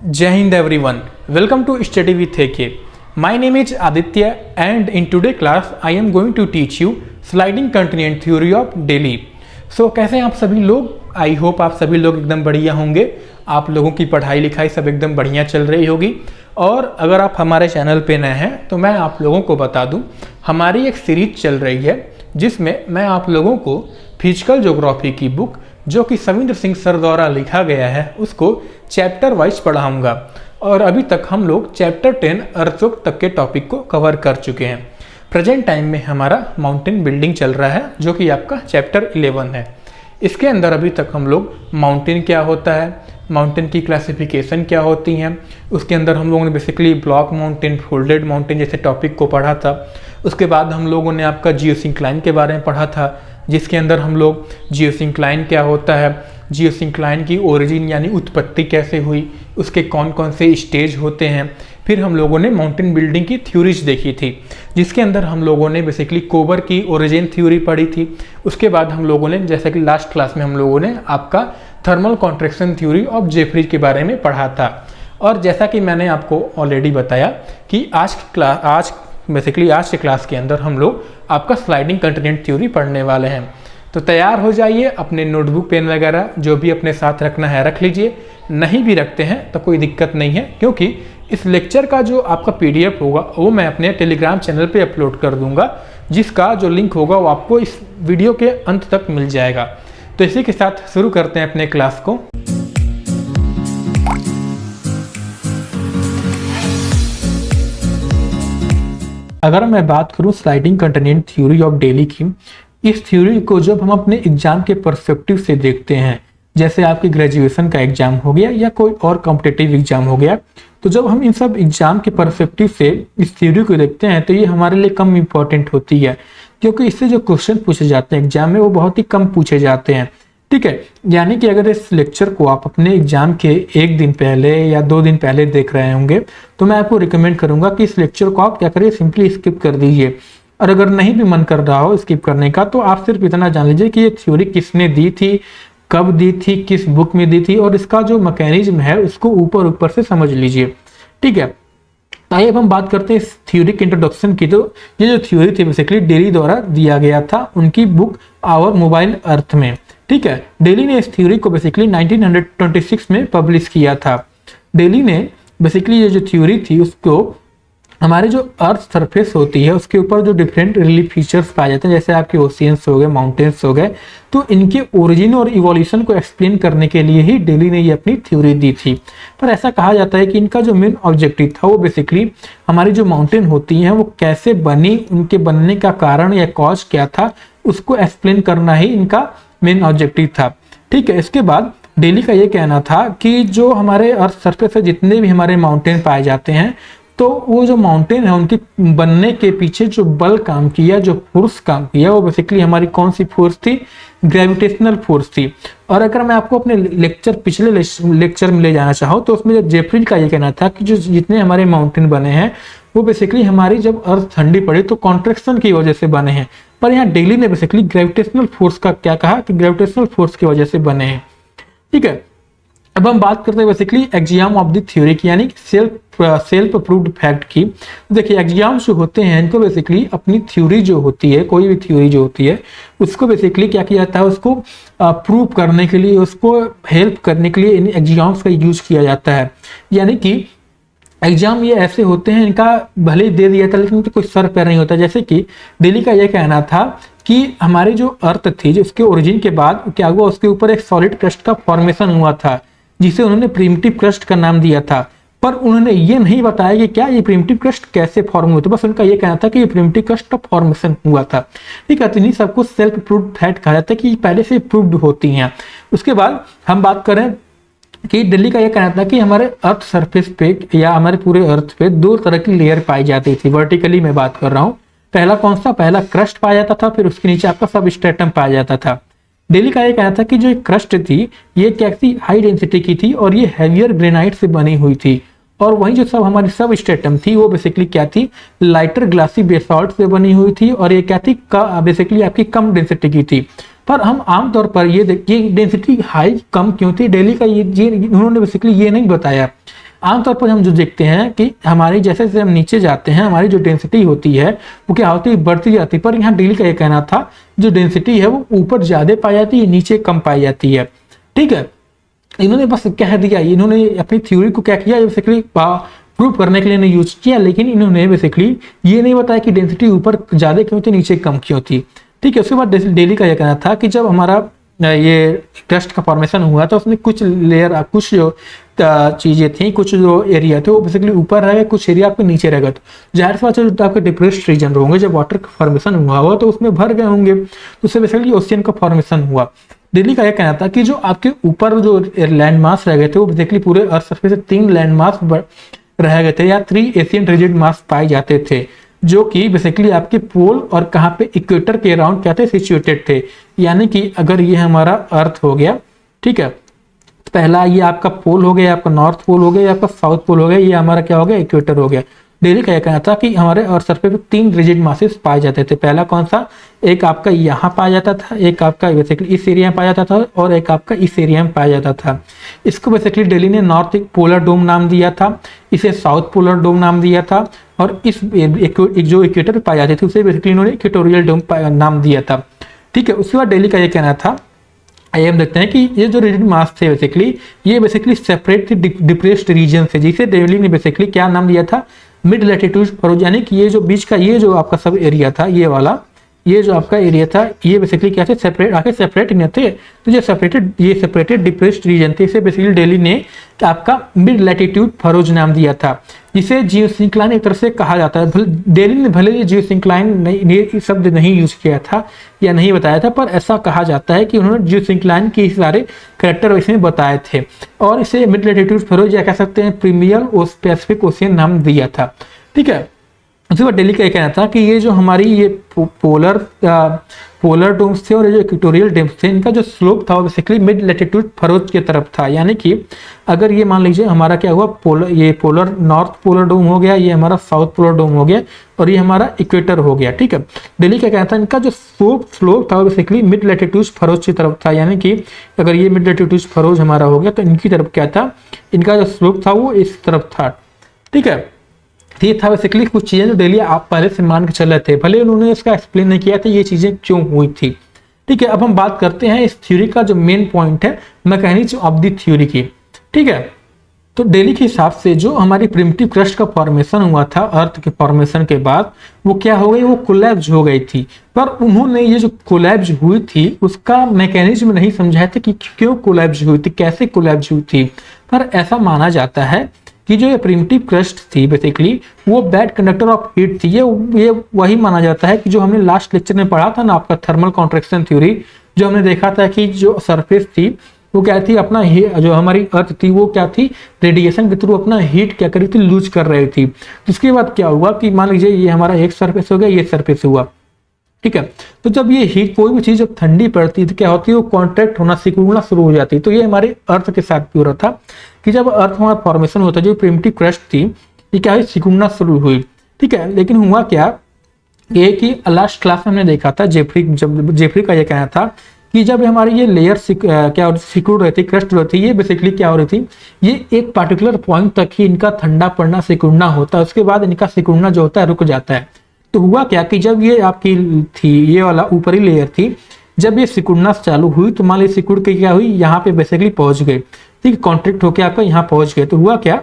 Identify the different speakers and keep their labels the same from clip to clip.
Speaker 1: Jai Hind everyone. Welcome to Study with AK. My name is Aditya and in today class I am going to teach you sliding continent theory of Delhi. So कैसे हैं आप सभी लोग? I hope आप सभी लोग एकदम बढ़िया होंगे। आप लोगों की पढ़ाई लिखाई सब एकदम बढ़िया चल रही होगी। और अगर आप हमारे चैनल पे नए हैं तो मैं आप लोगों को बता दूं, हमारी एक सीरीज चल रही है जिसमें मैं आप लोगों को फिजिकल ज्योग्राफी की बुक जो कि सविंद्र सिंह सर द्वारा लिखा गया है उसको चैप्टर वाइज पढ़ाऊंगा। और अभी तक हम लोग चैप्टर 10 अर्थक्वेक तक के टॉपिक को कवर कर चुके हैं। प्रेजेंट टाइम में हमारा माउंटेन बिल्डिंग चल रहा है जो कि आपका चैप्टर 11 है। इसके अंदर अभी तक हम लोग माउंटेन क्या होता है, माउंटेन की क्लासिफिकेशन क्या होती हैं, उसके अंदर हम लोगों ने basically block mountain, folded mountain जैसे टॉपिक को पढ़ा था। उसके बाद हम लोगों ने आपका जियोसिंक्लाइन के बारे में पढ़ा था, जिसके अंदर हम लोग जियोसिंक्लाइन क्या होता है, जियोसिंक्लाइन की ओरिजिन यानी उत्पत्ति कैसे हुई, उसके कौन कौन से स्टेज होते हैं। फिर हम लोगों ने माउंटेन बिल्डिंग की थ्योरीज देखी थी, जिसके अंदर हम लोगों ने बेसिकली कोबर की ओरिजिन थ्योरी पढ़ी थी। उसके बाद हम लोगों ने जैसा कि लास्ट क्लास में हम लोगों ने आपका thermal contraction theory of Jefferies के बारे में पढ़ा था। और जैसा कि मैंने आपको ऑलरेडी बताया कि आज के क्लास के अंदर हम लोग आपका स्लाइडिंग कंटिनेंट थ्योरी पढ़ने वाले हैं। तो तैयार हो जाइए, अपने नोटबुक पेन वगैरह जो भी अपने साथ रखना है रख लीजिए। नहीं भी रखते हैं तो कोई दिक्कत नहीं है, क्योंकि इस लेक्चर का जो आपका पीडीएफ होगा वो मैं अपने टेलीग्राम चैनल पे अपलोड कर दूंगा, जिसका जो लिंक होगा वो आपको इस वीडियो के अंत तक मिल जाएगा। तो इसी के साथ शुरू करते हैं अपने क्लास को। अगर मैं बात करूं sliding continent theory of Delhi की, इस थ्योरी को जब हम अपने एग्जाम के पर्सपेक्टिव से देखते हैं, जैसे आपकी ग्रेजुएशन का एग्जाम हो गया या कोई और कॉम्पिटिटिव एग्जाम हो गया, तो जब हम इन सब एग्जाम के पर्सपेक्टिव से इस थ्योरी को देखते हैं तो ये हमारे लिए कम इम्पॉर्टेंट होती है, क्योंकि इससे जो क्वेश्चन पूछे जाते हैं एग्जाम में वो बहुत ही कम पूछे जाते हैं। ठीक है, यानी कि अगर इस लेक्चर को आप अपने एग्जाम के एक दिन पहले या 2 दिन पहले देख रहे होंगे तो मैं आपको रिकमेंड करूंगा कि इस लेक्चर को आप क्या करिए, सिंपली स्किप कर दीजिए। और अगर नहीं भी मन कर रहा हो स्किप करने का तो आप सिर्फ इतना जान लीजिए कि ये थ्योरी किसने दी थी, कब दी थी, किस बुक में दी थी, और इसका जो मैकेनिज्म है उसको ऊपर से समझ लीजिए। ठीक है, आइए अब हम बात करते हैं इस थ्योरी के इंट्रोडक्शन की। तो ये जो थ्योरी थी बेसिकली डेली द्वारा दिया गया था उनकी बुक आवर मोबाइल अर्थ में। ठीक है, डेली ने इस थ्योरी को बेसिकली 1926 में पब्लिश किया था। डेली ने बेसिकली ये जो थ्योरी थी उसको हमारे जो अर्थ सरफेस होती है उसके ऊपर जो डिफरेंट रिलीफ फीचर्स पाए जाते हैं, जैसे आपके ओशियंस हो गए, माउंटेन्स हो गए, तो इनके ओरिजिन और इवोल्यूशन को एक्सप्लेन करने के लिए ही डेली ने ये अपनी थ्योरी दी थी। पर ऐसा कहा जाता है कि इनका जो मेन ऑब्जेक्टिव था वो बेसिकली हमारी जो माउंटेन होती हैं वो कैसे बनी, उनके बनने का कारण या कॉज क्या था, उसको एक्सप्लेन करना ही इनका मेन ऑब्जेक्टिव था। ठीक है, इसके बाद डेली का ये कहना था कि जो हमारे अर्थ सरफेस पे जितने भी हमारे माउंटेन पाए जाते हैं तो वो जो माउंटेन है उनके बनने के पीछे जो बल काम किया, जो फोर्स काम किया, वो बेसिकली हमारी कौन सी फोर्स थी, ग्रेविटेशनल फोर्स थी। और अगर मैं आपको अपने पिछले लेक्चर में ले जाना चाहूँ तो उसमें जेफरीज का ये कहना था कि जो जितने हमारे माउंटेन बने हैं वो बेसिकली हमारी जब अर्थ ठंडी पड़ी तो कॉन्ट्रैक्शन की वजह से बने हैं। पर यहाँ डेली ने बेसिकली ग्रेविटेशनल फोर्स का क्या कहा कि ग्रेविटेशनल फोर्स की वजह से बने हैं। ठीक है, अब हम बात करते हैं basically axiom of the theory की, यानी सेल्फ प्रूव्ड फैक्ट की। देखिए एक्सियम्स जो होते हैं इनको बेसिकली अपनी थ्योरी जो होती है, कोई भी थ्योरी जो होती है उसको बेसिकली क्या किया जाता है, उसको प्रूव करने के लिए, उसको हेल्प करने के लिए इन एक्सियम्स का यूज किया जाता है। यानी कि एग्जाम ये ऐसे होते हैं, इनका भले ही दे दिया था लेकिन तो कोई सर पैर नहीं होता। जैसे कि डेली का यह कहना था कि हमारी जो अर्थ थी जिसके ओरिजिन के बाद क्या हुआ, उसके ऊपर एक सॉलिड क्रस्ट का फॉर्मेशन हुआ था जिसे उन्होंने प्रिमिटिव क्रस्ट का नाम दिया था। पर उन्होंने ये नहीं बताया कि क्या ये प्रिमिटिव क्रस्ट कैसे फॉर्म हुआ था, बस उनका ये कहना था कि ये प्रिमिटिव क्रस्ट का फॉर्मेशन हुआ था। ठीक है, तो इन्हीं सबको सेल्फ प्रूव्ड फैक्ट कहा जाता है कि पहले से प्रूव्ड होती हैं। उसके बाद हम बात करें कि दिल्ली का यह कहना था कि हमारे अर्थ सरफेस पे या हमारे पूरे अर्थ पे 2 तरह की लेयर पाई जाती थी। वर्टिकली मैं बात कर रहा हूँ। पहला कौन सा, पहला क्रस्ट पाया जाता था, फिर उसके नीचे आपका सब स्ट्रेटम पाया जाता था। डेली का ये कहना था कि जो क्रस्ट थी ये क्या थी, हाई डेंसिटी की थी और ये हैवियर ग्रेनाइट से बनी हुई थी। और वहीं जो सब हमारी सब स्ट्रेटम थी वो बेसिकली क्या थी, लाइटर ग्लासी बेसॉल्ट से बनी हुई थी और ये क्या थी, बेसिकली आपकी कम डेंसिटी की थी। पर हम आमतौर पर ये देखिए डेंसिटी हाई कम क्यों थी, डेली का ये उन्होंने बेसिकली ये नहीं बताया। आमतौर पर हम जो देखते हैं कि हमारी जैसे जैसे हम नीचे जाते हैं हमारी जो डेंसिटी होती है वो क्या होती है, बढ़ती जाती है। पर यहाँ डेली का ये कहना था जो डेंसिटी है वो ऊपर ज्यादा पाई जाती है, नीचे कम पाई जाती है। ठीक है, इन्होंने बस कह दिया, इन्होंने अपनी थ्योरी को क्या किया, बेसिकली प्रूव करने के लिए नहीं यूज किया, लेकिन इन्होंने बेसिकली ये नहीं बताया कि डेंसिटी ऊपर ज्यादा क्यों थी नीचे कम क्यों थी। ठीक है, उसके बाद डेली का यह कहना था कि जब हमारा ये क्रस्ट का फॉर्मेशन हुआ तो उसमें कुछ लेयर, कुछ जो चीजें थी, कुछ जो एरिया थे वो बेसिकली ऊपर रह गए, कुछ एरिया आपके नीचे रह गए। तो जाहिर सी बात है जो आपके डिप्रेस्ड रीजन होंगे, जब वाटर का फॉर्मेशन हुआ तो उसमें भर गए होंगे, तो उससे बेसिकली ओशियन का फॉर्मेशन हुआ। दिल्ली का यह कहना था कि जो आपके ऊपर जो लैंड मास रह गए थे वो बेसिकली पूरे अर्थ सरफेस से 3 लैंड मास रह गए थे या 3 एशियन रिजिड मास पाए जाते थे, जो कि बेसिकली आपके पोल और कहाँ पे इक्वेटर के अराउंड क्या थे, सिचुएटेड थे। यानी कि अगर ये हमारा अर्थ हो गया, ठीक है, तो पहला ये आपका पोल हो गया, आपका नॉर्थ पोल हो गया, आपका साउथ पोल हो गया, ये हमारा क्या हो गया, इक्वेटर हो गया। डेली का यह कहना था कि हमारे अर्थ सरफेस पे 3 रिजिड मासेस पाए जाते थे। पहला कौन सा, एक आपका यहाँ पाया जाता था, एक आपका बेसिकली इस एरिया में पाया जाता था और एक आपका इस एरिया में पाया जाता था। इसको बेसिकली डेली ने नॉर्थ पोलर डोम नाम दिया था, इसे साउथ पोलर डोम नाम दिया था, और इस जो इक्वेटर पे पाई जाती थी उसे बेसिकली इन्होंने इक्वेटोरियल डोम नाम दिया था। ठीक है, उसके बाद डेली का यह कहना था, आइए हम देखते हैं कि ये जो रिजिड मास थे ये बेसिकली सेपरेट डिप्रेस्ड रीजन से, जिसे डेली ने बेसिकली क्या नाम दिया था, मिड लैटिट्यूड फरोज। यानी कि ये जो बीच का ये जो आपका सब एरिया था, ये वाला ये जो आपका एरिया था, ये बेसिकली क्या थे, सेपरेट आके सेपरेट नहीं थे, तो ये सेपरेटेड डिप्रेस्ड रीजन थे। इसे बेसिकली डेली ने आपका मिड लैटिट्यूड फरोज नाम दिया था, जिसे जियोसिंक्लाइन एक तरह से कहा जाता है। डेली ने भले ही जियोसिंक्लाइन शब्द नहीं यूज किया था या नहीं बताया था, पर ऐसा कहा जाता है कि उन्होंने जियोसिंक्लाइन के सारे करेक्टर इसमें बताए थे, और इसे मिड लैटिट्यूड फरोज या कह सकते हैं प्रीमियर और पैसिफिक ओशियन नाम दिया था। ठीक है, उसके बाद डेली का कहना था कि ये जो हमारी ये पोलर डोम्स थे और ये जो इक्वेटोरियल डोम्स थे, इनका जो स्लोप था वो बेसिकली मिड लैटिट्यूड फरोज की तरफ था। यानी कि अगर ये मान लीजिए हमारा क्या हुआ, पोलर नॉर्थ पोलर डोम हो गया, ये हमारा साउथ पोलर डोम हो गया, और ये हमारा इक्वेटर हो गया। ठीक है, डेली का कहना था इनका जो स्लोप था वो बेसिकली मिड लैटिट्यूड फरोज की तरफ था। यानी कि अगर ये मिड लैटिट्यूड फरोज हमारा हो गया तो इनकी तरफ क्या था, इनका जो स्लोप था वो इस तरफ था। ठीक है, ये था बेसिकली कुछ चीजें जो डेली आप पहले से मान के चल रहे थे, भले उन्होंने इसका एक्सप्लेन नहीं किया था ये चीजें क्यों हुई थी। ठीक है, अब हम बात करते हैं इस थ्योरी का जो मेन पॉइंट है, मैकेनिज्म ऑफ द थ्योरी की। ठीक है, तो डेली के हिसाब से जो हमारी प्रिमिटिव क्रस्ट का फॉर्मेशन हुआ था अर्थ के फॉर्मेशन के बाद, वो क्या हो गई, वो कोलैप्स हो गई थी। पर उन्होंने ये जो कोलैप्स हुई थी उसका मैकेनिज्म नहीं समझाया था कि क्यों कोलैप्स हुई थी, कैसे कोलैप्स हुई थी। पर ऐसा माना जाता है कि जो ये प्रिमिटिव क्रस्ट थी बेसिकली वो बैड कंडक्टर ऑफ हीट थी। ये वही माना जाता है कि जो हमने लास्ट लेक्चर में पढ़ा था ना, आपका थर्मल कॉन्ट्रैक्शन थ्योरी, जो हमने देखा था कि जो सरफेस थी वो क्या थी, अपना जो हमारी अर्थ थी वो क्या थी, रेडिएशन के थ्रू अपना हीट क्या करी थी, लूज कर रही थी। उसके बाद क्या हुआ कि मान लीजिए ये हमारा एक सरफेस हो गया, ये सरफेस हुआ। ठीक है, तो जब ये हीट कोई भी चीज जब ठंडी पड़ती है तो क्या होती है, वो कॉन्ट्रैक्ट होना सिकुड़ना शुरू हो जाती है। तो ये हमारे अर्थ के साथ भी हो रहा था कि जब अर्थ हमारा फॉर्मेशन होता है, जो प्रिमिटिव क्रस्ट थी ये क्या हुई, सिकुड़ना शुरू हुई। ठीक है, लेकिन हुआ क्या, ये कि लास्ट क्लास में हमने देखा था जेफरी का ये कहना था कि जब हमारी ये लेयर क्या सिकुड़ रही थी, क्रस्ट रही थी, ये बेसिकली क्या हो रही थी, ये एक पार्टिकुलर पॉइंट तक ही इनका ठंडा पड़ना सिकुड़ना होता है, उसके बाद इनका सिकुड़ना जो होता है रुक जाता है। तो हुआ क्या कि जब ये आपकी थी ये वाला ऊपरी लेयर थी, जब ये सिकुड़ना चालू हुई तो मान लीजिए सिकुड़ के क्या हुई, यहाँ पे बेसिकली पहुंच गए। ठीक है, कॉन्ट्रैक्ट होके आपका यहाँ पहुंच गए। तो हुआ क्या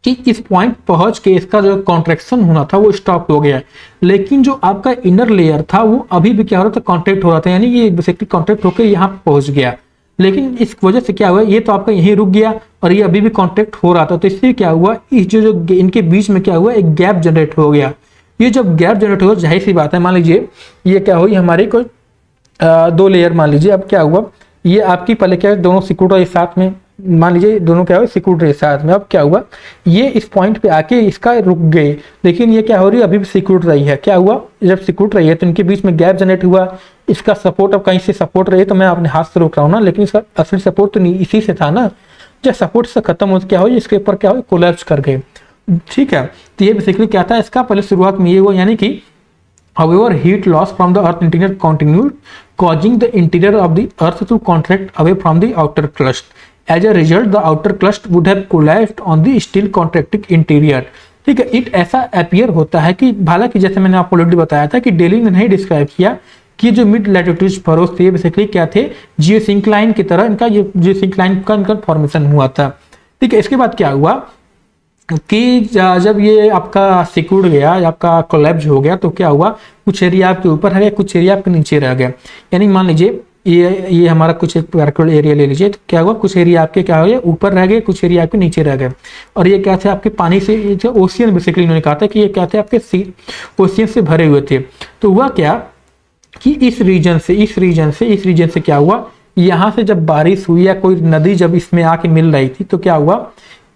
Speaker 1: कि इस पॉइंट पहुंच के इसका जो कॉन्ट्रैक्शन होना था वो स्टॉप हो गया, लेकिन जो आपका इनर लेयर था वो अभी भी क्या हो रहा था, कॉन्ट्रैक्ट हो रहा था। यानी ये बेसिकली कॉन्ट्रैक्ट होकर यहाँ पहुंच गया, लेकिन इस वजह से क्या हुआ, ये तो आपका यहीं रुक गया और ये अभी भी कॉन्ट्रैक्ट हो रहा था। तो इसलिए क्या हुआ, इस जो इनके बीच में क्या हुआ, एक गैप जनरेट हो गया। ये जब गैप जनरेट हो, जाहिर सी बात है, मान लीजिए ये क्या हुई, हमारी कोई 2 लेयर मान लीजिए। अब क्या हुआ, ये आपकी पहले क्या दोनों सिकुड़ रहे साथ में, मान लीजिए दोनों क्या हुआ, सिकुड़ रहे साथ में। अब क्या हुआ, ये इस पॉइंट पे आके इसका रुक गए, लेकिन ये क्या हो रही है, अभी भी सिकुड़ रही है। क्या हुआ, जब सिकुड़ रही है तो इनके बीच में गैप जनरेट हुआ, इसका सपोर्ट अब कहीं से सपोर्ट रही, तो मैं अपने हाथ से रोक रहा हूँ ना, लेकिन इसका असली सपोर्ट तो नहीं इसी से था ना। जब सपोर्ट से खत्म हो तो क्या हो, इसके ऊपर क्या हो, कोलैप्स कर गए। ठीक है, तो ये बेसिकली क्या था, इसका पहले शुरुआत में ये हुआ, यानी कि however heat loss from the earth interior continued causing the interior of the earth to contract away from the outer crust। As a result the outer crust would have collapsed on the still contracting interior. ठीक है, it ऐसा appear होता है कि हालांकि जैसे मैंने आपको ऑलरेडी बताया था कि डेली ने नहीं डिस्क्राइब किया कि जो मिड लैटिट्यूड फरोज थे बेसिकली क्या थे, जियोसिंक्लाइन की तरह इनका ये जियोसिंक्लाइन का इनका फॉर्मेशन हुआ था। ठीक है, इसके बाद क्या हुआ कि जब ये आपका सिकुड़ गया, आपका कोलैप्स हो गया, तो क्या हुआ, कुछ एरिया आपके ऊपर रह गया, कुछ एरिया आपके नीचे रह गया। यानी मान लीजिए ये हमारा कुछ एक पर्टिकुलर एरिया ले लीजिए, तो क्या हुआ, कुछ एरिया आपके क्या हो गया, ऊपर रह गए, कुछ एरिया आपके नीचे रह गए। और ये क्या थे, आपके पानी से ओशियन बेसिकली इन्होंने कहा था कि ये क्या थे, आपके ओशियन से भरे हुए थे। तो हुआ क्या कि इस रीजन से क्या हुआ, यहाँ से जब बारिश हुई या कोई नदी जब इसमें आके मिल रही थी, तो क्या हुआ,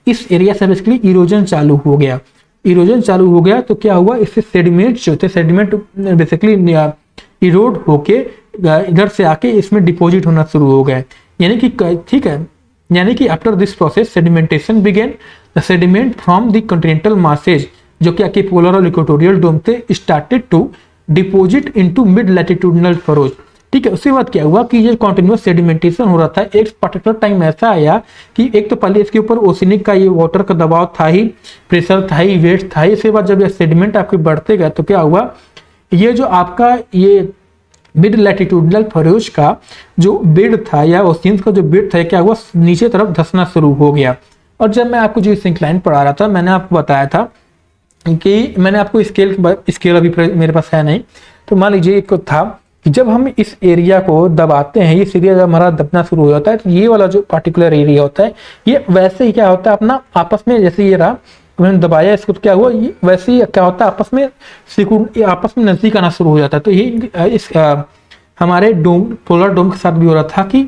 Speaker 1: इस एरिया से बेसिकली इरोजन चालू हो गया। तो क्या हुआ, इससे सेडिमेंट जो थे, सेडिमेंट बेसिकली इरोड होके इधर से आके इसमें डिपॉजिट होना शुरू हो गए। यानी कि ठीक है, यानी कि after this process sedimentation began, the sediment from the continental masses जो कि आपके पोलर और इक्वेटोरियल डोम थे started to deposit into mid latitudinal furrows. ठीक है, उसके बाद क्या हुआ कि ये कॉन्टिन्यूस सेडिमेंटेशन हो रहा था। एक पर्टिकुलर टाइम ऐसा आया कि एक तो पहले इसके ऊपर ओशिनिक का ये वाटर का दबाव था ही, प्रेशर था ही, वेट था ही। इसके बाद जब ये सेडिमेंट आपके बढ़ते गए तो क्या हुआ, ये जो आपका ये मिड लैटिट्यूडनल फरोज का जो बेड था या ओशियंस का जो बेड था, क्या हुआ, नीचे तरफ धंसना शुरू हो गया। और जब मैं आपको जो जियोसिंक्लाइन पढ़ा रहा था, मैंने आपको बताया था कि मैंने आपको स्केल अभी मेरे पास है नहीं, तो मान लीजिए एक था कि जब हम इस एरिया को दबाते हैं, ये एरिया जब हमारा दबना शुरू हो जाता है, तो ये वाला जो पार्टिकुलर एरिया होता है, ये वैसे ही क्या होता है, अपना आपस में, जैसे ये रहा, मैंने दबाया इसको, तो क्या हुआ, ये वैसे ही क्या होता है, आपस में नजदीक आना शुरू हो जाता है। तो ये इस हमारे डोम, पोलर डोम के साथ भी हो रहा था कि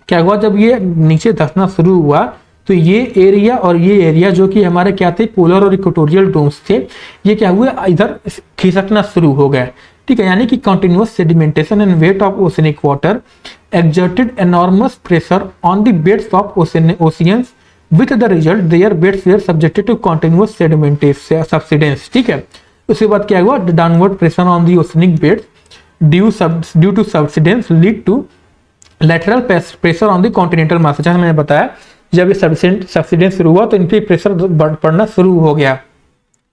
Speaker 1: क्या हुआ, जब ये नीचे धंसना शुरू हुआ तो ये एरिया और ये एरिया जो कि हमारे क्या थे, पोलर और इक्वेटोरियल डोम्स थे, ये क्या हुए, इधर खिसकना शुरू हो गए। ठीक है, यानी कि continuous sedimentation and weight of oceanic water exerted enormous pressure on the beds of oceans with the result their beds were subjected to continuous sedimentation subsidence। ठीक है, उसके बाद क्या हुआ, downward pressure on the oceanic bed due to subsidence lead to lateral pressure on the continental mass. जैसे मैंने बताया, जब ये सबसिडेंस शुरू हुआ तो इन पे प्रेशर पड़ना शुरू हो गया,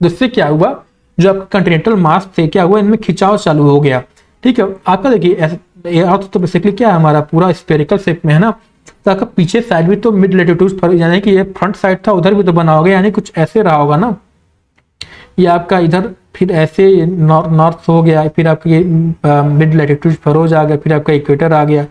Speaker 1: जिससे क्या हुआ, जो आपके कॉन्टिनेंटल मास थे, क्या हुआ, इनमें खिंचाव चालू हो गया। ठीक है, आपका देखिए अर्थ तो बेसिकली क्या है, हमारा पूरा स्फेरिकल शेप में है ना, तो आपका पीछे साइड भी तो मिड लैटिट्यूड, यानी कि ये फ्रंट साइड था, उधर भी तो बना होगा, यानी कुछ ऐसे रहा होगा ना, ये आपका इधर फिर ऐसे नॉर्थ हो गया, फिर आपके मिड लैटिट्यूड फरोज आ गया, फिर आपका इक्वेटर आ गया।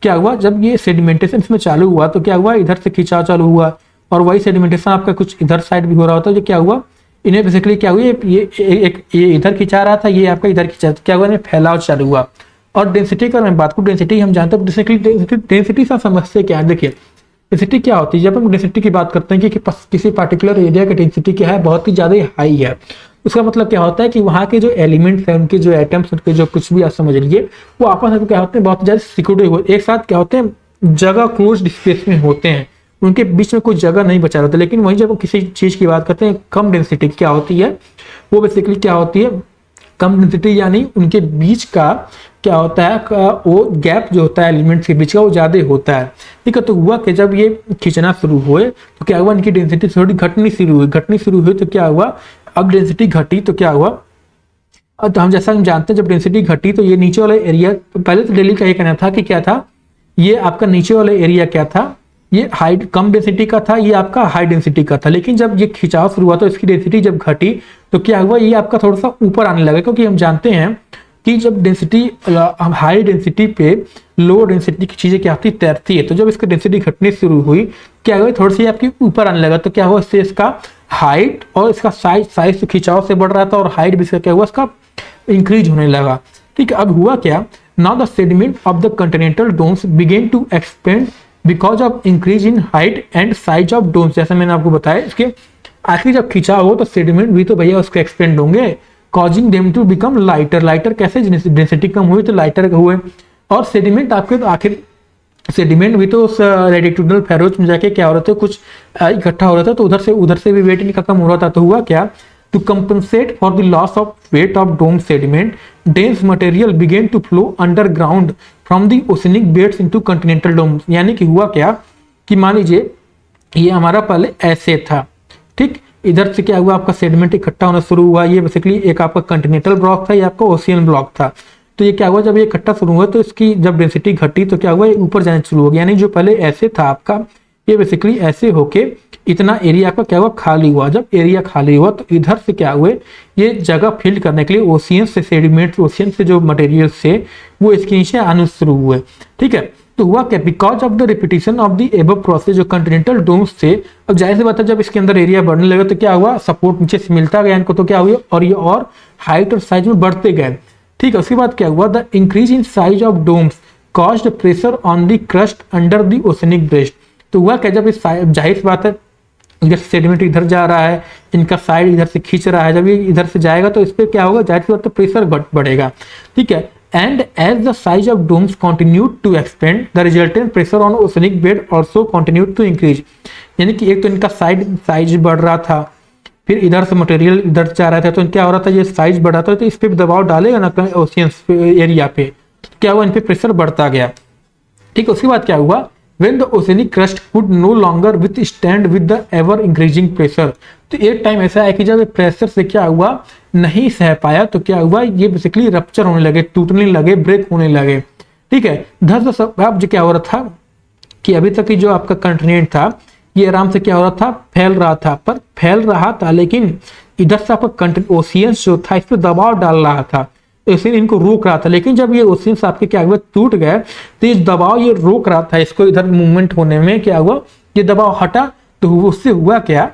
Speaker 1: क्या हुआ, जब ये सेडिमेंटेशन इसमें चालू हुआ तो क्या हुआ, इधर से खिंचाव चालू हुआ, और वही सेडिमेंटेशन आपका कुछ इधर साइड भी हो रहा होता है। जो क्या हुआ, इन्हें बेसिकली क्या हुआ, ये इधर खिंचा रहा था, ये आपका इधर खिंचा, क्या हुआ, इन्हें फैलाव चालू हुआ। और डेंसिटी का मैं बात करूँ, डेंसिटी हम जानते हैं, डेंसिटी से समझते क्या है। देखिए डेंसिटी क्या होती है, जब हम डेंसिटी की बात करते हैं कि किसी पार्टिकुलर एरिया की डेंसिटी क्या है, बहुत ही ज़्यादा हाई है, उसका मतलब क्या होता है कि वहाँ के जो एलिमेंट्स हैं, उनके जो एटम्स, उनके जो कुछ भी आप समझ लीजिए, वो आपस में क्या होते हैं, बहुत ज़्यादा सिक्योर्ड हुए एक साथ क्या होते हैं, जगह क्लोज स्पेस में होते हैं, उनके बीच में कोई जगह नहीं बचा रहता। लेकिन वहीं जब किसी चीज़ की बात करते हैं, कम डेंसिटी क्या होती है, वो बेसिकली क्या होती है, कम डेंसिटी, यानी उनके बीच का क्या होता है, वो गैप जो होता है एलिमेंट्स के बीच का, वो ज़्यादा होता है। ठीक है, तो हुआ कि जब ये खींचना शुरू हुए तो क्या हुआ, इनकी डेंसिटी थोड़ी घटनी शुरू हुई। तो क्या हुआ, अब डेंसिटी घटी तो क्या हुआ, तो हम जैसा हम जानते हैं, जब डेंसिटी घटी तो ये नीचे वाला एरिया, पहले तो दिल्ली का ये कहना था कि क्या था, ये आपका नीचे वाला एरिया क्या था, ये हाई कम डेंसिटी का था, ये आपका हाई डेंसिटी का था। लेकिन जब ये खिंचाव शुरू हुआ तो इसकी डेंसिटी जब घटी तो क्या हुआ, ये आपका थोड़ा सा ऊपर आने लगा, क्योंकि हम जानते हैं कि जब डेंसिटी हाई डेंसिटी पे लो डेंसिटी की चीज़ें क्या होती तैरती है। तो जब इसकी डेंसिटी घटनी शुरू हुई, क्या हुआ, थोड़ी सी आपकी ऊपर आने लगा। तो क्या हुआ, इससे इसका हाइट और इसका साइज तो खिंचाव से बढ़ रहा था, और हाइट भी इसका क्या हुआ, इसका इंक्रीज होने लगा। ठीक है, अब हुआ क्या, now the sediment of the continental domes began to expand because of increase in height and size of domes. जैसा मैंने आपको बताया, इसके आखिर जब खिंचाव हो तो सेडिमेंट भी तो भैया उसके एक्सपेंड होंगे, causing them to become lighter कैसे, डेंसिटी कम हुई तो लाइटर हुए। और सेडिमेंट आपके तो आखिर सेडिमेंट भी तो उस लैटिट्यूडनल फैरोज में जाके क्या हो रहा था, कुछ इकट्ठा हो रहा था, तो उधर से भी वेट इनका कम हो रहा था। तो हुआ क्या, to compensate for the loss of weight of dome sediment, dense material begin to flow underground from the oceanic beds into continental dome. यानी कि हुआ क्या कि मान लीजिए ये हमारा पहले ऐसे था, ठीक, इधर से क्या हुआ आपका सेडिमेंट इकट्ठा होना शुरू हुआ, ये बेसिकली एक आपका कंटिनेंटल ब्लॉक था, ये आपका ओशियन ब्लॉक था। तो ये क्या हुआ, जब ये इकट्ठा शुरू हुआ तो इसकी जब डेंसिटी घटी तो क्या हुआ, ये ऊपर जाना शुरू हो गया, यानी जो पहले ऐसे था आपका, ये बेसिकली ऐसे होके इतना एरिया आपका क्या हुआ, खाली हुआ। जब एरिया खाली हुआ तो इधर से क्या हुए, ये जगह फिल करने के लिए ओशियन से सेडिमेंट, ओशियन से जो मटेरियल से वो इसके नीचे आने शुरू हुए, ठीक है। तो हुआ क्या, because of the repetition of the above process, जो कंटिनेंटल डोम्स थे, अब जाहिर सी बात है जब इसके अंदर एरिया बढ़ने लगा तो क्या हुआ, सपोर्ट नीचे से मिलता गया इनको, तो क्या हुआ, और ये और हाइट और साइज में बढ़ते गए, ठीक है। उसके बाद क्या हुआ, the increase in size of domes caused pressure on the crust under the oceanic breast. तो हुआ क्या, जब इस जाहिर सी बात है इधर सेडिमेंट इधर जा रहा है, इनका साइड इधर से खींच रहा है, जब ये इधर से जाएगा तो इस पर क्या होगा, जाहिर सी बात है प्रेशर बढ़ेगा, ठीक है। And as the size of domes continued to expand, the resultant pressure on oceanic bed also continued to increase. यानी कि एक तो इनका साइज बढ़ रहा था, फिर इधर से मटेरियल इधर जा रहा था, तो क्या हो रहा था, ये साइज बढ़ा था तो इस पे दबाव डालेगा ना ओशियन एरिया पे, क्या हुआ, इन पे प्रेशर बढ़ता गया, ठीक है। उसके बाद क्या हुआ, when the oceanic crust could no longer withstand with the ever increasing pressure, तो एक टाइम ऐसा है कि जब प्रेशर से क्या हुआ, नहीं सह पाया तो क्या हुआ, ये बेसिकली रप्चर होने लगे, टूटने लगे, ब्रेक होने लगे, ठीक है। धस अब जो क्या हो रहा था कि अभी तक जो आपका कंटिनेंट था ये आराम से क्या हो रहा था, फैल रहा था, पर फैल रहा था लेकिन इधर से आपका ओशियंस जो था इस पर दबाव डाल रहा था, तो इसलिए इनको रोक रहा था। लेकिन जब ये ओशियंस आपके क्या हुआ, टूट गए, तो ये दबाव ये रोक रहा था इसको इधर मूवमेंट होने में, क्या हुआ, ये दबाव हटा, तो उससे हुआ क्या,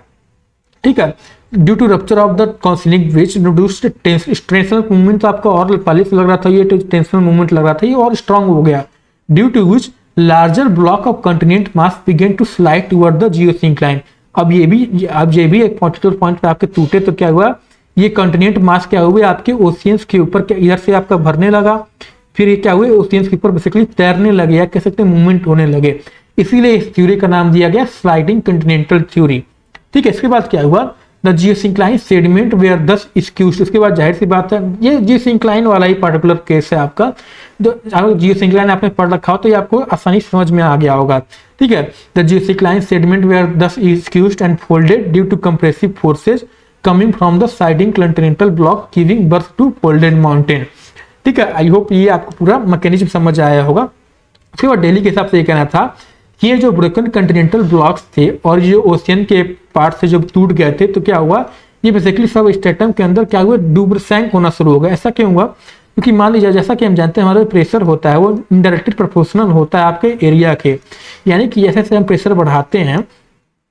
Speaker 1: ठीक है, due to rupture of the oceanic bridge reduced tensional movement, तो आपका और पहले से लग रहा था ये टेंशनल मूवमेंट लग रहा था, ये और स्ट्रांग हो गया, due to which larger block of continent mass began to slide toward the geosyncline. अब ये भी एक पर्टिकुलर पॉइंट पे आपके टूटे तो क्या हुआ, ये कंटिनेंट मास क्या हुए आपके ओशियंस के ऊपर क्या इधर से आपका भरने लगा, फिर ये क्या हुए ओशियंस के ऊपर बेसिकली तैरने लगे, या कह सकते हैं मूवमेंट होने लगे, इसीलिए इस थ्योरी का नाम दिया गया स्लाइडिंग कंटिनेंटल थ्योरी, ठीक है। इसके बाद क्या हुआ, the geosyncline sediment were thus स्क्यूज्ड। उसके बाद जाहिर सी बात है ये जियोसिंक्लाइन वाला ही पर्टिकुलर केस है आपका, अगर जियोसिंक्लाइन आपने पढ़ रखा हो तो ये आपको आसानी समझ में आ गया होगा, ठीक है। The geosyncline sediment were thus squeezed and folded due to compressive forces coming from the siding continental block giving birth to folded mountain, ठीक है। आई होप ये आपको पूरा मैकेनिज्म समझ आया होगा। उसके बाद डेली के हिसाब से ये कहना था कि ये जो ब्रोकन कंटिनेंटल ब्लॉक्स थे और ये ओशियन के पार्ट से जब टूट गए थे तो क्या हुआ, ये बेसिकली सब स्ट्रेटम के अंदर क्या हुआ, डूब सैंक होना शुरू हो गया। ऐसा क्यों हुआ, क्योंकि मान लीजिए जैसा कि हम जानते हैं हमारा प्रेशर होता है वो इनडायरेक्टली प्रोपोर्शनल होता है आपके एरिया के, यानी कि जैसे जैसे हम प्रेशर बढ़ाते हैं,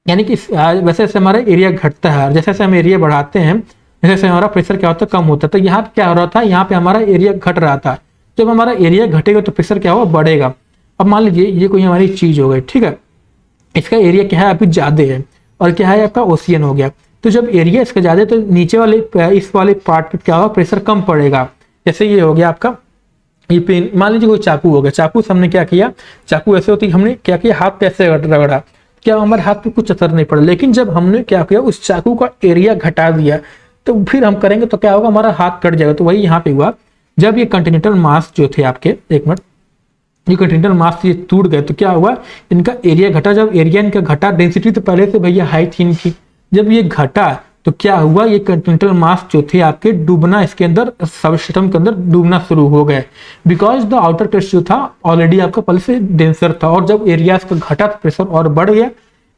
Speaker 1: यानी कि वैसे जैसे हमारा एरिया घटता है, और जैसे जैसे हम एरिया बढ़ाते हैं जैसे जैसे हमारा प्रेशर क्या होता है, कम होता है। तो यहाँ पे क्या हो रहा था, यहाँ पे हमारा एरिया घट रहा था, जब हमारा एरिया घटेगा तो प्रेशर क्या होगा, बढ़ेगा। अब मान लीजिए ये कोई हमारी चीज हो गई, ठीक है, इसका एरिया क्या है अभी ज्यादा है और क्या है आपका ओशियन हो गया, तो जब एरिया इसका ज्यादा है तो नीचे वाले इस वाले पार्ट पे क्या होगा, प्रेशर कम पड़ेगा। जैसे ये हो गया आपका ये पेन, मान लीजिए कोई चाकू हो गया, चाकू से हमने क्या किया, चाकू ऐसे होती हमने क्या किया, हाथ कैसे रगड़ा, क्या हमारे हाथ पे कुछ असर नहीं पड़ा। लेकिन जब हमने क्या किया, उस चाकू का एरिया घटा दिया, तो फिर हम करेंगे तो क्या होगा, हमारा हाथ कट जाएगा। तो वही यहाँ पे हुआ, जब ये कंटिनेंटल मास जो थे आपके, एक मिनट, ये कंटिनेंटल मास ये टूट गए तो क्या हुआ, इनका एरिया घटा। जब एरिया इनका घटा, डेंसिटी तो पहले से भैया हाई थी इनकी, जब ये घटा तो क्या हुआ, ये कंटिनेंटल मास जो थे आपके डूबना, इसके अंदर सबस्ट्रेटम के अंदर डूबना शुरू हो गए, बिकॉज द आउटर क्रस्ट जो था ऑलरेडी आपका पहले से डेंसर था, और जब एरिया इसका घटा तो प्रेशर और बढ़ गया,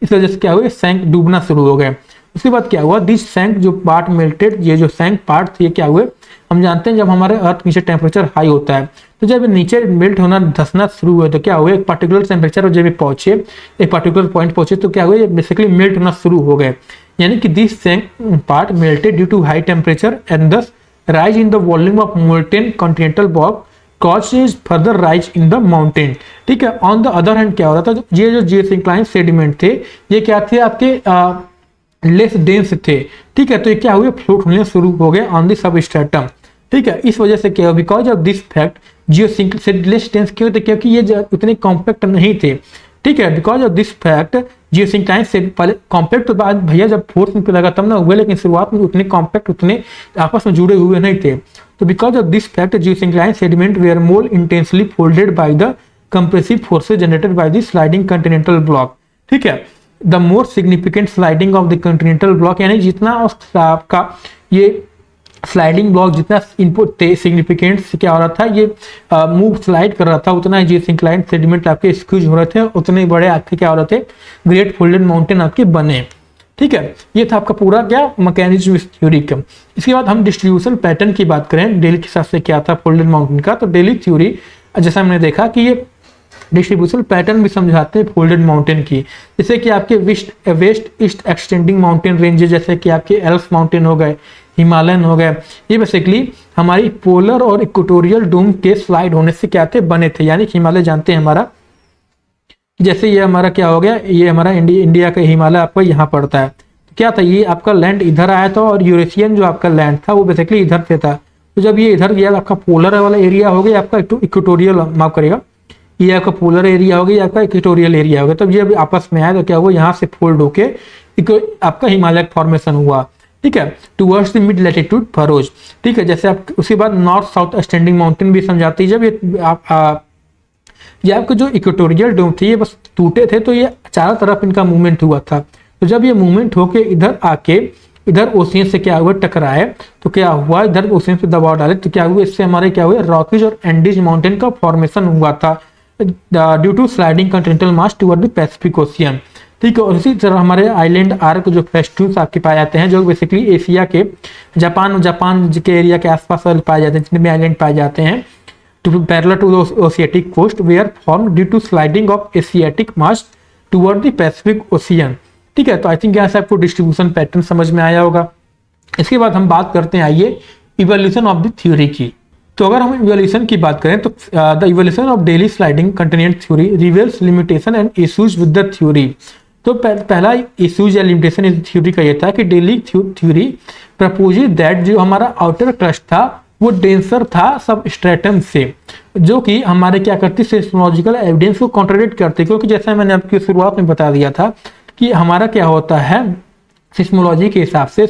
Speaker 1: इस वजह से क्या हुआ, सैंक डूबना शुरू हो गए। उसके बाद क्या हुआ, दिस सैंक जो पार्ट मेल्टेड, ये जो सैंक पार्ट थे क्या हुए, हम जानते हैं जब हमारे अर्थ नीचे टेम्परेचर हाई होता है तो जब नीचे मेल्ट होना धसना शुरू हुआ तो क्या हुआ, एक पर्टिकुलर टेम्परेचर जब पहुंचे, एक पर्टिकुलर पॉइंट पहुंचे तो क्या हुआ, ये बेसिकली मेल्ट होना शुरू हो गए। यानी कि this sank part melted due to high temperature and thus rise in the volume of molten continental block causes further rise in the mountain, ठीक है। ऑन द अदर हैंड क्या हो रहा था, ये जो जियोसिंक्लाइन सेडिमेंट थे ये क्या थे आपके लेस डेंस थे, ठीक है। तो ये क्या हुए, फ्लोट होने शुरू हो गए ऑन द सबस्ट्रेटम, ठीक है। इस वजह से क्या हुआ, because of this fact geosyncline less dense क्यों थे, क्योंकि ये उतने कॉम्पैक्ट नहीं थे, ठीक है। Because of this fact geosyncline से पहले कॉम्पैक्ट, तो बाद भैया जब फोर्स पे लगा तब ना हुए, लेकिन शुरुआत में उतने कॉम्पैक्ट, उतने आपस में जुड़े हुए नहीं थे। तो because of this fact geosyncline sediment were more intensely folded by the compressive forces generated by the sliding continental block, ठीक है। The more significant sliding of the continental block, यानी जितना आपका ये स्लाइडिंग ब्लॉक जितना इनपुट सिग्निफिकेंट क्या हो रहा था, ये मूव स्लाइड कर रहा था, उतना जियोसिंक्लाइन सेडिमेंट आपके स्क्यूज हो रहे थे, उतने बड़े आपके क्या हो रहे थे, ग्रेट फोल्डेड माउंटेन आपके बने। ठीक है, ये था आपका पूरा क्या मैकेनिज्म इस थ्योरी का। इसके बाद हम डिस्ट्रीब्यूशन पैटर्न की बात करें, डेली के हिसाब से क्या था फोल्डेड माउंटेन का, तो डेली थ्योरी जैसा हमने देखा कि ये डिस्ट्रीब्यूशन पैटर्न भी समझाते हैं फोल्डेड माउंटेन की, जैसे कि आपके west east extending mountain ranges, जैसे कि आपके एल्स माउंटेन हो गए, हिमालयन हो गए, ये बेसिकली हमारी पोलर और इक्वेटोरियल डोम के स्लाइड होने से क्या थे, बने थे। यानी हिमालय जानते हैं हमारा, जैसे ये हमारा क्या हो गया, ये हमारा इंडिया का हिमालय आपका यहाँ पड़ता है, तो क्या था, ये आपका लैंड इधर आया था और यूरेशियन जो आपका लैंड था वो बेसिकली इधर से था। तो जब ये इधर गया आपका पोलर वाला एरिया हो गया, आपका इक्वेटोरियल, माफ करेगा, ये आपका पोलर एरिया हो गया, आपका इक्वेटोरियल एरिया हो गया। तब ये आपस में आया तो क्या हुआ, यहाँ से फोल्ड होके आपका हिमालय फॉर्मेशन हुआ। ठीक है, towards the mid latitude furrows. ठीक है, जैसे आप उसके बाद नॉर्थ साउथ एक्सटेंडिंग माउंटेन भी समझाती है। जब ये आपके जो इक्वेटोरियल डोम थे ये बस टूटे थे, तो ये चारों तरफ इनका मूवमेंट हुआ था। तो जब ये मूवमेंट होके इधर आके इधर ओशियन से क्या हुआ, टकराए, तो क्या हुआ, इधर ओशियन से दबाव डाले तो क्या हुआ, इससे हमारे क्या हुआ, रॉकीज और एंडीज माउंटेन का फॉर्मेशन हुआ था due to sliding continental mass toward the Pacific Ocean. ठीक है, और इसी तरह हमारे आइलैंड आर्क जो फेस्टिव्स आपके पाए जाते हैं, जो बेसिकली एशिया के जापान के एरिया के आसपास पाए जाते हैं, जितने भी आइलैंड पाए जाते हैं, two parallel to the Asiatic coast were formed due to sliding of Asiatic mass toward the Pacific Ocean. ठीक है, तो आई थिंक यहाँ से आपको डिस्ट्रीब्यूशन पैटर्न समझ में आया होगा। इसके बाद हम बात करते हैं, आइए, इवोल्यूशन ऑफ द थ्योरी की। तो अगर हम इवोल्यूशन की बात करें तो the evolution of daily sliding continent theory reveals limitation and issues with the theory. तो पहला इश्यूज या लिमिटेशन इस थ्योरी का ये था कि डेली थ्योरी प्रपोजेड दैट जो हमारा आउटर क्रस्ट था वो डेंसर था सब स्ट्रेटम से, जो कि हमारे क्या करती, सिस्मोलॉजिकल एविडेंस को कॉन्ट्राडिक्ट करती। क्योंकि जैसा मैंने आपकी शुरुआत में बता दिया था कि हमारा क्या होता है, सिस्मोलॉजी के हिसाब से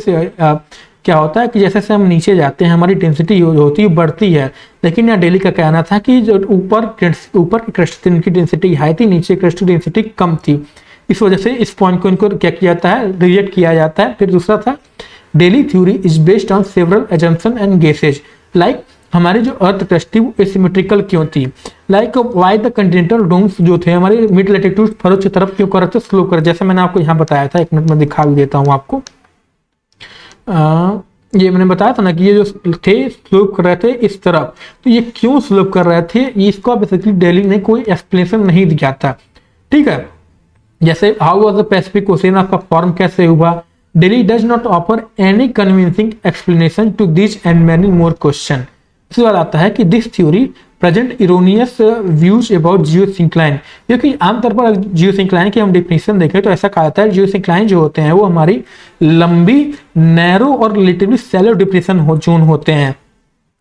Speaker 1: क्या होता है कि जैसे से हम नीचे जाते हैं हमारी डेंसिटी होती है, बढ़ती है। लेकिन यहाँ डेली का कहना था कि जो ऊपर की क्रस्ट इनकी डेंसिटी हाई थी, नीचे क्रस्ट की डेंसिटी कम थी। इस वजह से इस पॉइंट को इनको क्या किया जाता है, रिजेक्ट किया जाता है। फिर दूसरा था, Daly theory is based on several assumption and guesses, like हमारी जो अर्थ क्रस्ट थी वो एसिमेट्रिकल क्यों थी, like why the continental domes जो थे हमारे मिड लैटिट्यूड फरोज की तरफ क्यों कर रहे थे, स्लो कर, जैसे मैंने आपको यहाँ बताया था, एक मिनट में दिखा भी देता हूँ आपको। ये मैंने बताया था ना कि ये जो थे स्लोप कर रहे थे इस तरफ, तो ये क्यों स्लोप कर रहे थे, इसको बेसिकली डेली ने कोई एक्सप्लेनेशन नहीं दिया था। ठीक है, जैसे how was the Pacific Ocean, आपका फॉर्म कैसे हुआ, Daly does not offer any convincing explanation to this and many more question. इसके बाद आता है कि this theory present erroneous views about geosyncline, क्योंकि आमतौर पर जियोसिंक्लाइन की हम डेफिनेशन देखें तो ऐसा कहा जाता है जियोसिंक्लाइन जो होते हैं वो हमारी लंबी, नैरो और रिलेटिवली सैलो डिप्रेशन जोन होते हैं।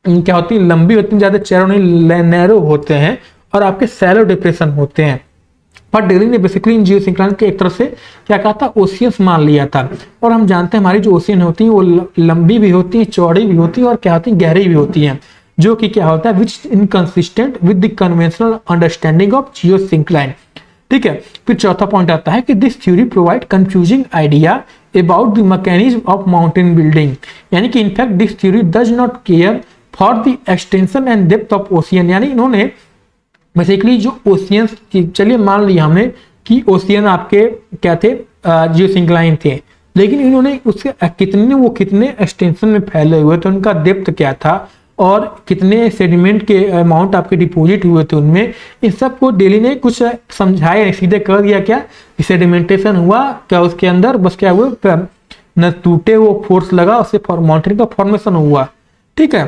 Speaker 1: क्या होती है, लंबी होती है, ज्यादा चैरो नहीं, नैरो होते हैं और आपके सैलो डिप्रेशन होते हैं। पर डेली ने बेसिकली इन जियोसिंक्लाइन के एक तरह से क्या कहा था, ओशियंस मान लिया था। और हम जानते हैं हमारी जो ओशियन होती है वो लंबी भी होती है, चौड़ी भी होती है और क्या होती है, गहरी भी होती है, जो कि क्या होता है, which inconsistent with the conventional understanding of geosyncline. ठीक है, फिर चौथा पॉइंट आता है कि this theory provide confusing idea about the mechanism of mountain building, यानी कि in fact this theory does not care for the extension and depth of ocean. यानी इन्होंने बेसिकली जो ओशियन, चलिए मान लिया हमने कि ओशियन आपके क्या थे, जियोसिंक्लाइन थे, लेकिन इन्होंने उसके कितने एक्सटेंशन में फैले हुए थे, उनका डेप्थ क्या था और कितने सेडिमेंट के अमाउंट आपके डिपॉजिट हुए थे उनमें, इन सब को डेली ने कुछ समझाया, सीधे कर दिया क्या, सेडिमेंटेशन हुआ क्या उसके अंदर, बस क्या हुआ, न टूटे, वो फोर्स लगा, उससे माउंटेन का फॉर्मेशन हुआ। ठीक है,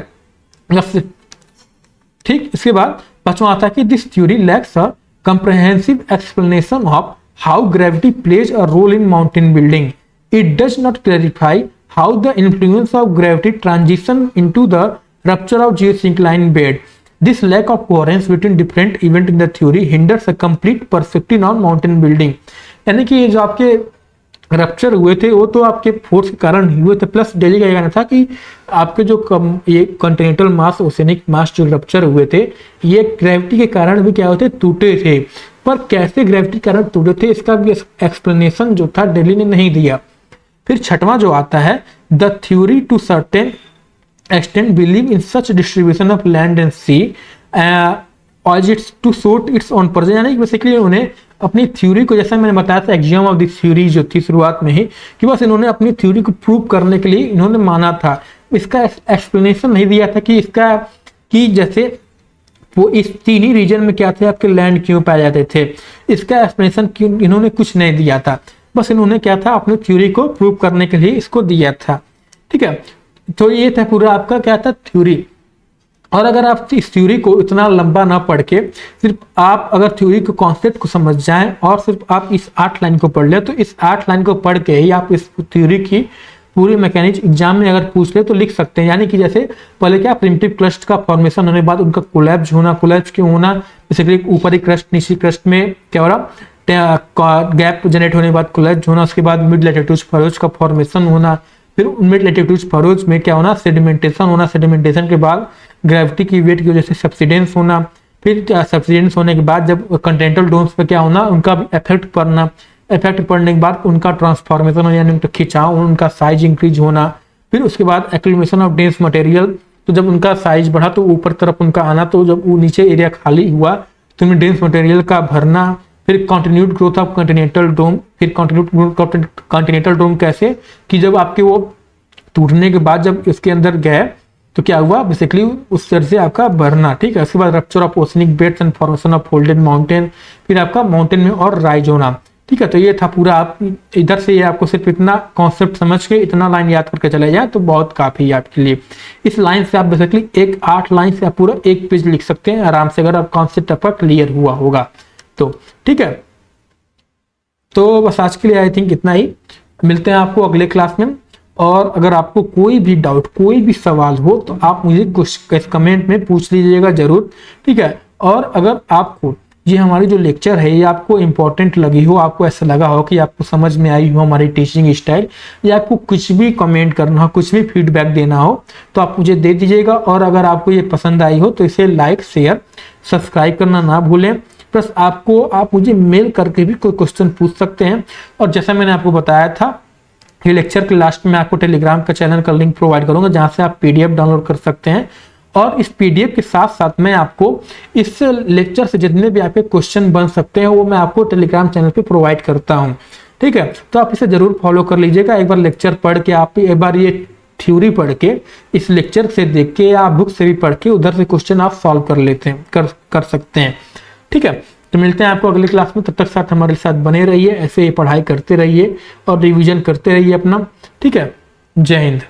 Speaker 1: ठीक, इसके बाद पांचवा आता है कि this theory lacks a comprehensive explanation of how gravity plays a role in mountain building. It does not clarify how the influence of gravity transition into the rupture of geosyncline bed. This lack of coherence between different events in the theory hinders a complete perspective on mountain building. यानी कि ये जो आपके rupture हुए थे वो तो आपके फोर्स के कारण ही हुए थे, प्लस डेली का कहना था कि आपके जो ये कॉन्टिनेंटल मास, ओशियनिक मास जो रप्चर हुए थे ये ग्रेविटी के कारण भी क्या होते, टूटे थे। पर कैसे ग्रेविटी कारण टूटे थे इसका भी एक्सप्लेनेशन जो था डेली ने नहीं दिया। फिर छठवां जो आता है, the theory to certain extent believe in such distribution of land and sea as it's to suit its own purpose, यानी कि बेसिकली उन्हें अपनी थ्योरी को, जैसा मैंने बताया था एक्सियम ऑफ द थ्योरी जो थी शुरुआत में ही, कि बस इन्होंने अपनी थ्योरी को प्रूव करने के लिए इन्होंने माना था। इसका एक्सप्लेनेशन नहीं दिया था कि इसका कि जैसे वो इस तीन ही रीजन में क्या थे आपके लैंड क्यों पाए जाते थे, इसका एक्सप्लेनेशन क्यों इन्होंने कुछ नहीं दिया था। बस इन्होंने क्या था अपनी थ्योरी को प्रूव करने के लिए इसको दिया था। ठीक है, तो ये था पूरा आपका क्या था थ्योरी। और अगर आप इस थ्योरी को इतना लंबा ना पढ़ के सिर्फ आप अगर थ्योरी के कॉन्सेप्ट को समझ जाएं और सिर्फ आप इस 8 लाइन को पढ़ ले, तो इस 8 लाइन को पढ़ के ही आप इस थ्योरी की पूरी मैकेनिक्स एग्जाम में अगर पूछ ले तो लिख सकते हैं। यानी कि जैसे पहले क्या प्रिमिटिव क्रस्ट का फॉर्मेशन होने के बाद उनका कोलैप्स होना, कोलैप्स क्यों होना, बेसिकली ऊपरी क्रस्ट नीचे क्रस्ट में क्या हो रहा, गैप जनरेट होने के बाद कोलैप्स होना, उसके बाद मिड लैटिट्यूड फरोज का फॉर्मेशन होना, फिर मिड लैटिट्यूड फरोज में क्या होना, सेडिमेंटेशन होना, सेडिमेंटेशन के बाद ग्रेविटी की वेट की वजह से सब्सिडेंस होना, फिर सब्सिडेंस होने के बाद जब कंटिनेंटल डोम्स पे क्या होना, उनका भी इफेक्ट पड़ना, इफेक्ट पड़ने के बाद उनका ट्रांसफॉर्मेशन हो यानी उनका खिंचाव, उनका साइज इंक्रीज होना, फिर उसके बाद एक्यूमुलेशन ऑफ डेंस मटेरियल, तो जब उनका साइज बढ़ा तो ऊपर तरफ उनका आना, तो जब वो नीचे एरिया खाली हुआ तो उनमें डेंस मटेरियल का भरना, फिर कंटिन्यूड ग्रोथ ऑफ कॉन्टिनेंटल डोम। फिर कॉन्टिनेंटल डोम कैसे कि जब आपके वो टूटने के बाद जब इसके अंदर गए तो क्या हुआ, बेसिकली उस तरह से आपका भरना। ठीक है, उसके बाद rupture of oceanic beds and formation of folded mountain, फिर आपका माउंटेन में और राइज होना। ठीक है, तो ये था पूरा। आप इधर से ये आपको सिर्फ इतना कॉन्सेप्ट समझ के इतना लाइन याद करके चले जाए तो बहुत काफी है आपके लिए। इस लाइन से आप बेसिकली 8 लाइन से आप पूरा 1 पेज लिख सकते हैं आराम से, अगर आप कॉन्सेप्ट आपका क्लियर हुआ होगा तो। ठीक है, तो बस आज के लिए आई थिंक इतना ही। मिलते हैं आपको अगले क्लास में। और अगर आपको कोई भी डाउट, कोई भी सवाल हो तो आप मुझे कुछ कमेंट में पूछ लीजिएगा जरूर। ठीक है, और अगर आपको ये हमारी जो लेक्चर है ये आपको इम्पोर्टेंट लगी हो, आपको ऐसा लगा हो कि आपको समझ में आई हो हमारी टीचिंग स्टाइल, या आपको कुछ भी कमेंट करना हो, कुछ भी फीडबैक देना हो तो आप मुझे दे दीजिएगा। और अगर आपको ये पसंद आई हो तो इसे लाइक, शेयर, सब्सक्राइब करना ना भूलें। प्लस आप मुझे मेल करके भी कोई क्वेश्चन पूछ सकते हैं। और जैसा मैंने आपको बताया था, ये लेक्चर के लास्ट में आपको टेलीग्राम का चैनल का लिंक प्रोवाइड करूंगा जहां से आप पीडीएफ डाउनलोड कर सकते हैं। और इस पीडीएफ के साथ साथ मैं आपको इस लेक्चर से जितने भी आपके क्वेश्चन बन सकते हैं वो मैं आपको टेलीग्राम चैनल पे प्रोवाइड करता हूं। ठीक है, तो आप इसे जरूर फॉलो कर लीजिएगा। एक बार लेक्चर पढ़ के आप एक बार ये थ्योरी पढ़ के, इस लेक्चर से देख के या बुक से भी पढ़ के उधर से क्वेश्चन आप सॉल्व कर लेते हैं, कर सकते हैं। ठीक है, तो मिलते हैं आपको अगली क्लास में। तब तक साथ हमारे साथ बने रहिए, ऐसे ही पढ़ाई करते रहिए और रिवीजन करते रहिए अपना। ठीक है, जय हिंद।